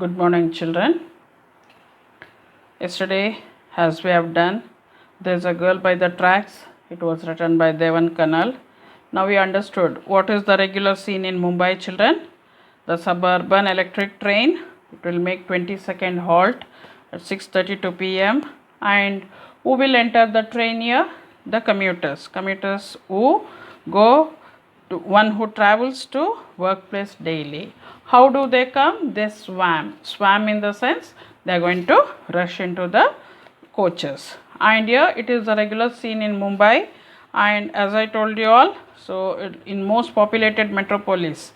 Good morning, children. Yesterday, as we have done, there's a girl by the tracks. It was written by Devan Kanal. Now we understood what is the regular scene in Mumbai, children. The suburban electric train. It will make 20-second halt at 6:32 p.m. And who will enter the train here? The commuters. Commuters who go to one who travels to workplace daily. How do they come? They swam in the sense they are going to rush into the coaches. And here it is a regular scene in Mumbai, and as I told you all, so in most populated metropolis,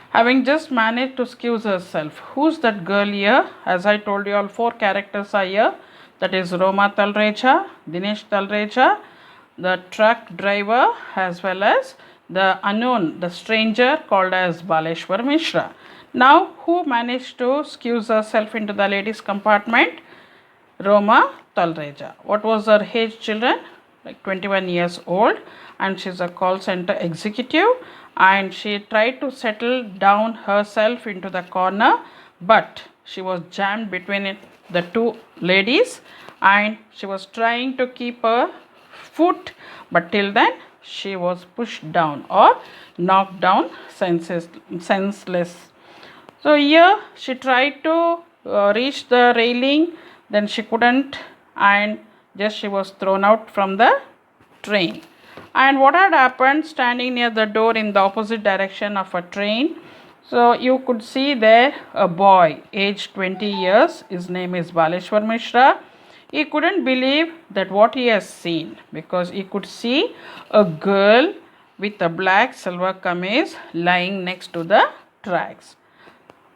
having just managed to excuse herself. Who's that girl here? As I told you all, 4 characters are here. That is Roma Talreja, Dinesh Talreja, the truck driver, as well as the unknown, the stranger called as Baleshwar Mishra. Now, who managed to squeeze herself into the ladies' compartment? Roma Talreja. What was her age, children? Like 21 years old, and she's a call center executive, and she tried to settle down herself into the corner, but she was jammed between the two ladies, and she was trying to keep her foot, but till then she was pushed down or knocked down senseless. So here she tried to reach the railing, then she couldn't, and just she was thrown out from the train. And what had happened, standing near the door in the opposite direction of a train, so you could see there a boy aged 20 years. His name is Baleshwar Mishra. He couldn't believe that what he has seen, because he could see a girl with a black silver kameez lying next to the tracks.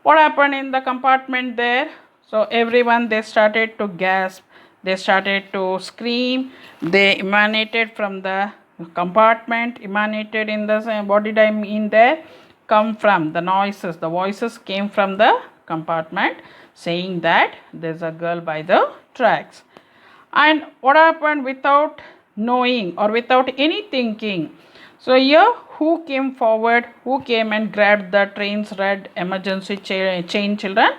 What happened in the compartment there? So everyone, they started to gasp, they started to scream, they emanated from the compartment, emanated in the, what did I mean there? Come from the noises, the voices came from the compartment saying that there's a girl by the tracks. And what happened without knowing or without any thinking? So here, who came forward, who came and grabbed the train's red emergency chain, children?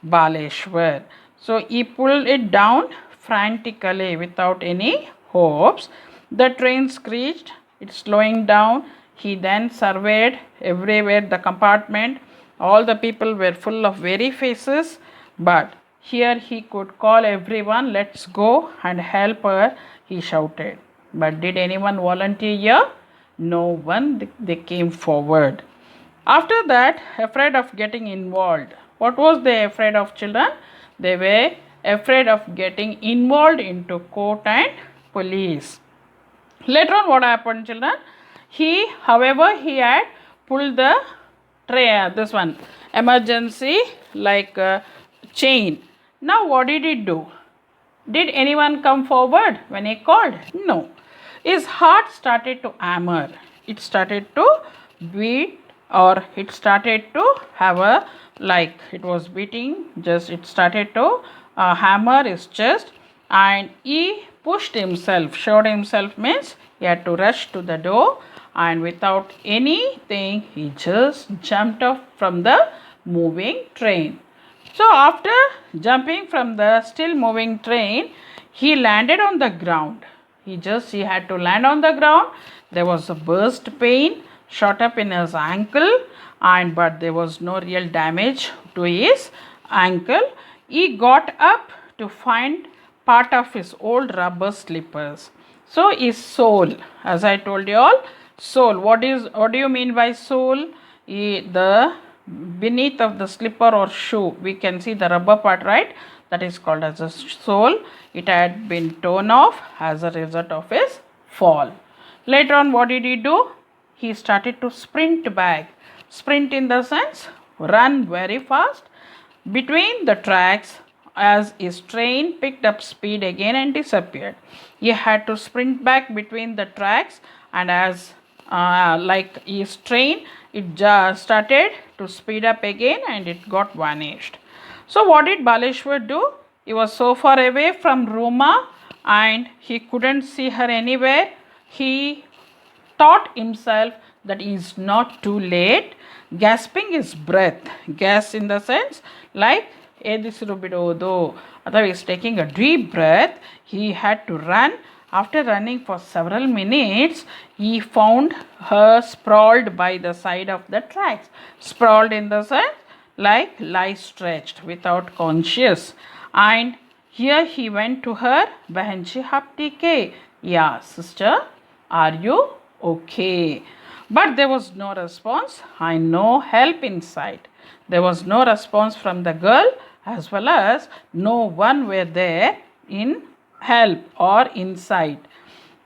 Baleshwar. So he pulled it down frantically without any hopes. The train screeched, it's slowing down. He then surveyed everywhere the compartment. All the people were full of weary faces, but here he could call everyone, let's go and help her, he shouted. But did anyone volunteer here? No one, they came forward. After that, afraid of getting involved. What was they afraid of, children? They were afraid of getting involved into court and police. Later on, what happened, children? He had pulled the this one emergency chain. Now what did he do? Did anyone come forward when he called? No. His heart started to hammer. It started to beat, or it started to have a, like it was beating, just it started to hammer his chest, and he pushed himself, showed himself means he had to rush to the door, and without anything he just jumped off from the moving train. So after jumping from the still moving train, he landed on the ground. He had to land on the ground. There was a burst pain shot up in his ankle, but there was no real damage to his ankle. He got up to find part of his old rubber slippers. So his sole, as I told you all, sole. What do you mean by sole? The beneath of the slipper or shoe, we can see the rubber part, right? That is called as a sole. It had been torn off as a result of his fall. Later on, what did he do? He started to sprint back. Sprint in the sense, run very fast between the tracks as his train picked up speed again and disappeared. He had to sprint back between the tracks, and as like his train, it just started to speed up again and it got vanished. So what did Baleshwar do? He was so far away from Roma and he couldn't see her anywhere. He thought himself that is not too late. Gasping is breath. Gas in the sense like ಎದಿಸಿರು ಬಿಡುವುದು ಅಥವಾ he is taking a deep breath. He had to run. After running for several minutes, he found her sprawled by the side of the tracks. Sprawled in the sense like lie stretched without conscious. And here he went to her. Bahanji hapti ke? Yeah, sister, are you okay? But there was no response and no help in sight. There was no response from the girl as well as no one were there in help or in sight.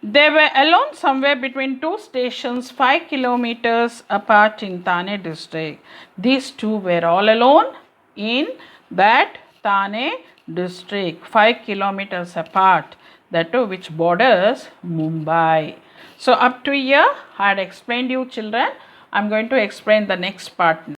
They were alone somewhere between two stations 5 kilometers apart in Thane district. These two were all alone in that Thane district, 5 kilometers apart, that too which borders Mumbai. So up to here I had explained you children. I am going to explain the next part.